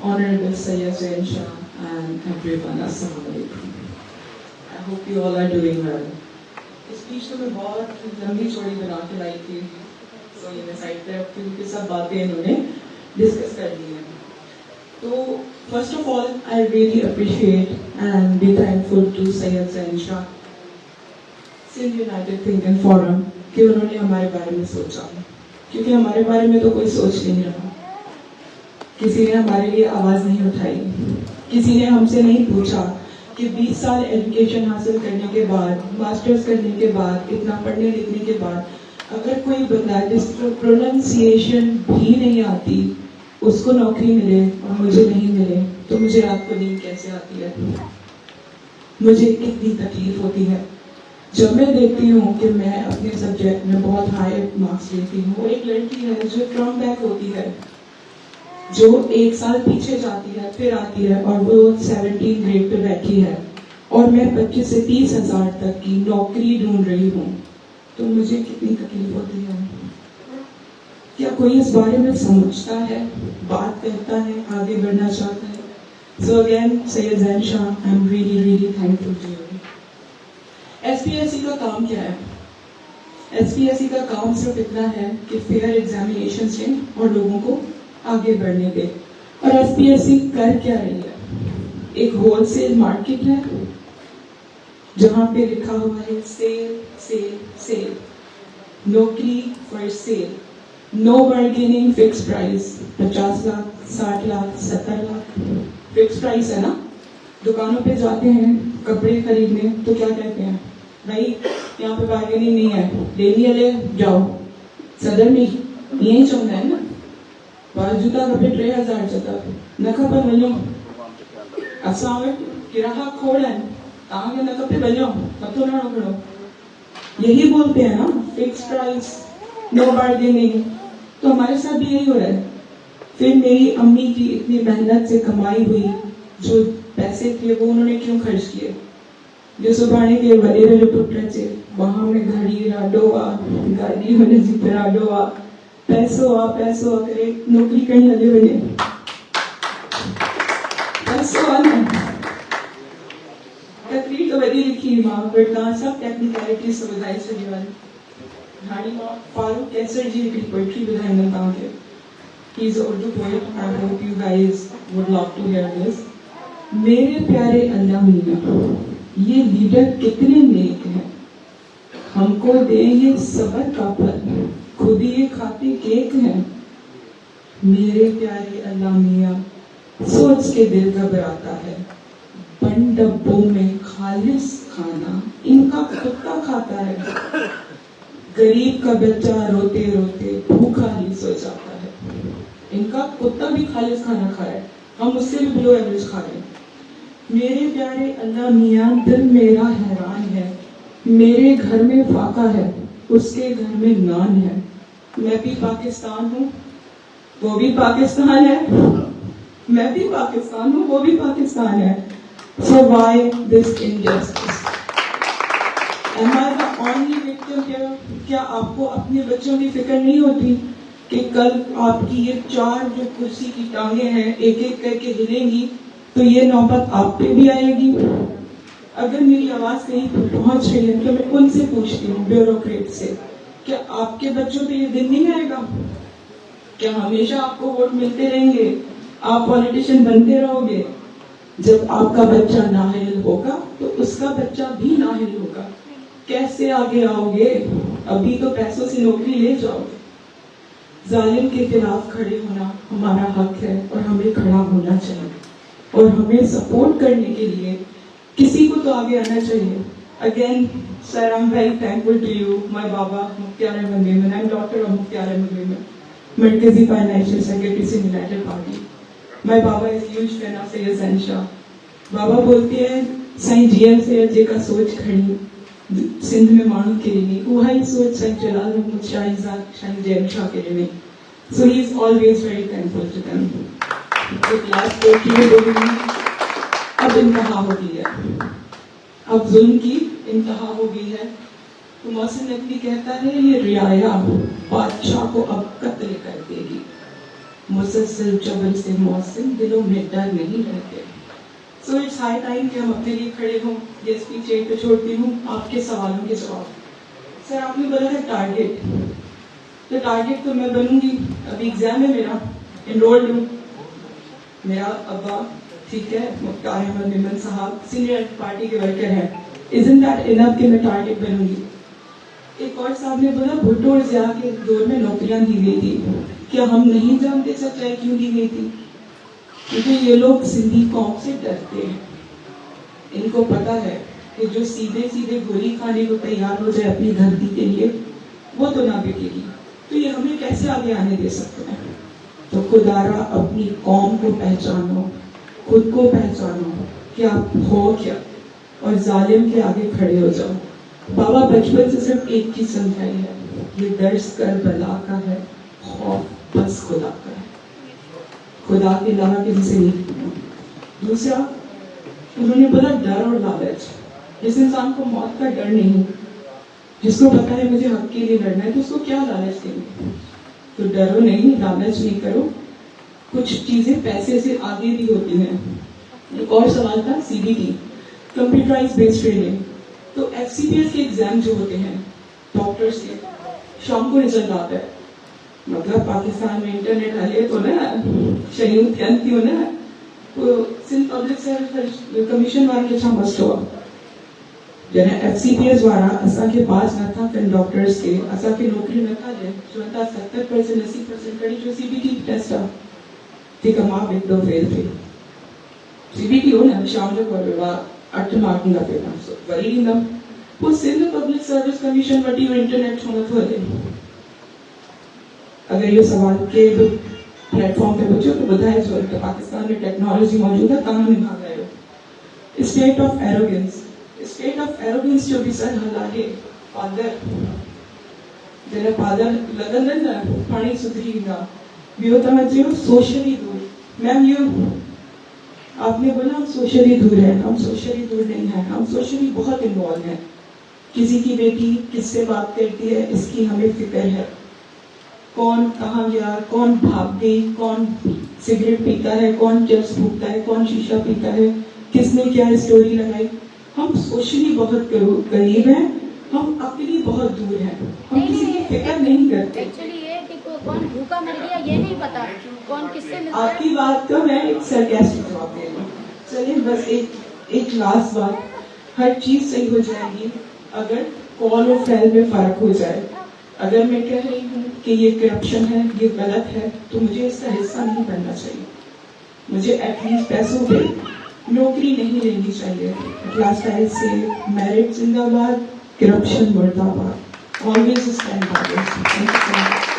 Honorable Sayyid Zain Shah and everyone, Assalamu alaikum. I hope you all are doing well. Speech तो मैं बहुत लंबी चौड़ी बना के लाई थी, तो ये मैं साइड पे रखती हूँ कि सब बातें इन्होंने डिस्कस कर ली हैं. तो first of all I really appreciate and be thankful to Syed Zain Shah, Sindh united thinking forum, कि उन्होंने हमारे बारे में सोचा, क्योंकि हमारे बारे में तो कोई सोच नहीं रहा. किसी ने हमारे लिए आवाज़ नहीं उठाई, किसी ने हमसे नहीं पूछा कि 20 साल एजुकेशन हासिल करने के बाद, मास्टर्स करने के बाद, इतना पढ़ने लिखने के बाद, अगर कोई बंदा जिसको प्रोनाउंसिएशन भी नहीं आती उसको नौकरी मिले और मुझे नहीं मिले, तो मुझे रात को नींद कैसे आती है, मुझे कितनी तकलीफ होती है जब मैं देखती हूँ कि मैं अपने सब्जेक्ट में बहुत हाई मार्क्स लेती हूँ और एक लड़की है जो कम बैक होती है, जो 1 साल पीछे जाती है फिर आती है और वो 17 ग्रेड पे बैठी है और मैं 25 से 30 हजार तक की नौकरी ढूंढ रही हूँ, तो मुझे कितनी तकलीफ होती है. क्या कोई इस बारे में समझता है, बात करता है, आगे बढ़ना चाहता है? So again Syed Zain Shah, I am really really thankful to you. SPSC का काम क्या है? एसपीएससी का काम सिर्फ इतना है कि फेयर एग्जामिनेशन लें और लोगों को आगे बढ़ने दे. और एसपीएससी कर क्या रही है? एक होलसेल मार्केट है जहां पे लिखा हुआ है सेल सेल सेल, नौकरी for sale, no bargaining, fix price, 50 lakh, 60 lakh, 70 lakh fix price है ना. दुकानों पे जाते हैं कपड़े खरीदने तो क्या कहते हैं, भाई यहाँ पे बार्गेनिंग नहीं है, लेनी है ले जाओ. सदर में यही चलना है ना. जूता कपड़े 3000 जता नखा पर वञो, असां वटि ग्राहक खोड़ आहिनि, तव्हांखे न खपे वञो, मथो न रखणो. यही बोलते हैं ना, फिक्स प्राइस, नो बार्गेनिंग. तो हमारे साथ भी यही हो रहा है. फिर मेरी अम्मी की इतनी मेहनत से कमाई हुई जो पैसे थे वो उन्होंने क्यों खर्च किए? जो सुभाणे के वडेरे जो पुट अचे, वहां में घड़ी राडो आ, गाड़ी हुन जी पे राडो आ, पैसो आ करे नौकरी कहीं हले वञे, पैसो आ न. तकलीफ़ तो वॾी लिखी मां, बट तव्हां सभु टेक्निकलिटीज़ तो ॿुधाए छॾियूं आहिनि. हाणे मां फारूक कैसर जी हिकिड़ी पोइट्री ॿुधाईंदमि तव्हांखे. He is a Urdu poet. I hope you guys would love to hear this. मेरे प्यारे अल्लाह मियां, ये लीडर कितने नेक हैं, हमको दे ये सबर का फल, खुद ही ये खाते केक हैं. मेरे प्यारे अल्लाह मियां, सोच के दिल घबराता है, बंद डब्बों में खालिस खाना इनका कुत्ता खाता है. गरीब का बच्चा रोते रोते भूखा ही सो जाता है. इनका कुत्ता भी खालिस खाना खा रहा है, हम उससे भी बिलो एवरेज खा रहे हैं. मेरे प्यारे अल्लाह मियां, दिल मेरा हैरान है, मेरे घर में फाका है, उसके घर में नान है. मैं भी पाकिस्तान हूँ, वो भी पाकिस्तान है, मैं भी पाकिस्तान हूँ, वो भी पाकिस्तान है. So why this injustice? Am I the only victim here? क्या आपको अपने बच्चों की फिक्र नहीं होती कि कल आपकी ये 4 जो कुर्सी की टांगे हैं एक एक करके हिलेंगी तो ये नौबत आप पे भी आएगी? अगर मेरी आवाज कहीं पहुंच रही है तो मैं उनसे पूछती हूँ, ब्यूरोक्रेट से, क्या आपके बच्चों पे ये दिन नहीं आएगा? क्या हमेशा आपको वोट मिलते रहेंगे, आप पॉलिटिशियन बनते रहोगे? जब आपका बच्चा नाअहल होगा तो उसका बच्चा भी नाअहल होगा. कैसे आगे आओगे? अभी तो पैसों से नौकरी ले जाओगे. जालिम के खिलाफ खड़े होना हमारा हक है और हमें खड़ा होना चाहिए, और हमें सपोर्ट करने के लिए किसी को तो आगे आना चाहिए. Again, sir, I'm very thankful to you, my Baba, Mufti Ahmad Memon. I'm daughter of Mufti Ahmad Memon, Markazi Financial Secretary से United Party. My Baba is huge fan of Sayyid Zain Shah. बाबा बोलते हैं Sai GM Syed जी का सोच खड़ी सिंध में माण्हू के लिए, उहा ही सोच साईं जलाल अहमद शाहीज़ाद साईं ज़ैन शाह के लिए. So he is always very thankful to them. एक लास्ट पोइट्री बोलूँगी. अब इंतहा हो गई है, अब जुल्म की इंतहा हो गई है. तो मोहसिन नकवी कहता है, ये रियाया बादशाह को अब कत्ल कर देगी. मुसलसल जबर से मौसम दिलों में डर नहीं रहते. सो इट्स हाई टाइम कि हम अपने लिए खड़े हों. ये स्पीच यहीं पे छोड़ती हूँ. आपके सवालों के जवाब. सर आपने बोला है टारगेट. तो टारगेट तो मैं बनूंगी. अभी एग्जाम है मेरा, एनरोल्ड हूँ. मेरा अब्बा ठीक है मुख्तार अहमद मेमन साहब सीनियर पार्टी के वर्कर हैं. Isn't that enough कि मैं टारगेट बनूंगी. एक और साहब ने बोला भुट्टो और ज़िया के दौर में नौकरियां दी गई थी. क्या हम नहीं जानते सच्चाई क्यों दी गई थी? क्योंकि ये लोग सिंधी कौम से डरते हैं. इनको पता है कि जो सीधे सीधे गोली खाने को तैयार हो जाए अपनी धरती के लिए वो तो ना बिकेगी. तो ये हमें कैसे आगे आने दे सकते हैं? तो खुदारा अपनी कौम को पहचानो, खुद को पहचानो कि आप हो क्या, और जालिम के आगे खड़े हो जाओ. बाबा बचपन से सिर्फ एक चीज समझाई है, ये दर्श करबला का है, खौफ बस खुदा का है. खुदा के अलावा किसी से नहीं. दूसरा उन्होंने बोला डर और लालच. जिस इंसान को मौत का डर नहीं, जिसको पता है मुझे हक के लिए लड़ना है, तो उसको क्या लालच देंगे. तो डरो नहीं, लालच नहीं करो. कुछ चीजें पैसे से आगे भी होती हैं. एक और सवाल था CBT, कंप्यूटराइज बेस्ड ट्रेनिंग. तो FCPS के एग्जाम जो होते हैं डॉक्टर्स के, शाम को रिजल्ट आता है. मतलब पाकिस्तान में इंटरनेट हले तो ना शहीद थी हो ना. तो सिंध पब्लिक सर्विस कमीशन वारनि छा मसलो आहे. जॾहिं FCPS वारा असांखे पास नथा कनि डॉक्टर्स खे, असांखे नौकरी नथा ॾियनि, चवनि था 70% 80% कड़ी जो CBT टेस्ट आहे. ठीक है, मां बि हिकु दफ़ो फेल थी. CBT हो न शाम जो कयो आहे 8 मार्कनि जा पेपर वरी ॾींदमि. पोइ सिंध पब्लिक सर्विस कमीशन वटि इहो इंटरनेट छो नथो हले. अगर ये सवाल के प्लेटफॉर्म पे बचो तो ॿुधाइजो त पाकिस्तान में टेक्नोलॉजी मौजूद है, तव्हां निभा रहे हो. State of arrogance. State of arrogance जो भी सर हल आहे. पादर जॾहिं पादर लॻंदनि न पाणी सुधरी ईंदा. ॿियो तव्हां चयो सोशली दूर. मैम यू आपने बोला हम सोशली दूर हैं. हम सोशली दूर नहीं हैं, हम सोशली बहुत इन्वॉल्व हैं. किसी की बेटी किससे बात करती है इसकी हमें फिक्र है. कौन कहाँ गया, कौन भाग गई, कौन सिगरेट पीता है, कौन चर्च फूकता है, कौन शीशा पीता है, किसने क्या स्टोरी लगाई. हम सोशली बहुत करीब हैं, हम अपनी बहुत दूर हैं. हम किसी की फिक्र नहीं करते. एक्चुअली ये कि कौन भूखा मर गया ये नहीं पता, कौन किससे मिलता है. आपकी बात का मैं एक सरकास्टिक जवाब दे रही हूँ. चलिए बस एक लास्ट बात. हर चीज सही हो जाएगी अगर कॉल और फैल में फर्क हो जाए. अगर मैं कह रही हूँ कि ये करप्शन है, ये गलत है, तो मुझे इसका हिस्सा नहीं बनना चाहिए. मुझे एटलीस्ट पैसों पे नौकरी नहीं लेनी चाहिए. क्लास टाइल से मेरिट जिंदाबाद, करप्शन मुर्दाबाद. Always stand by.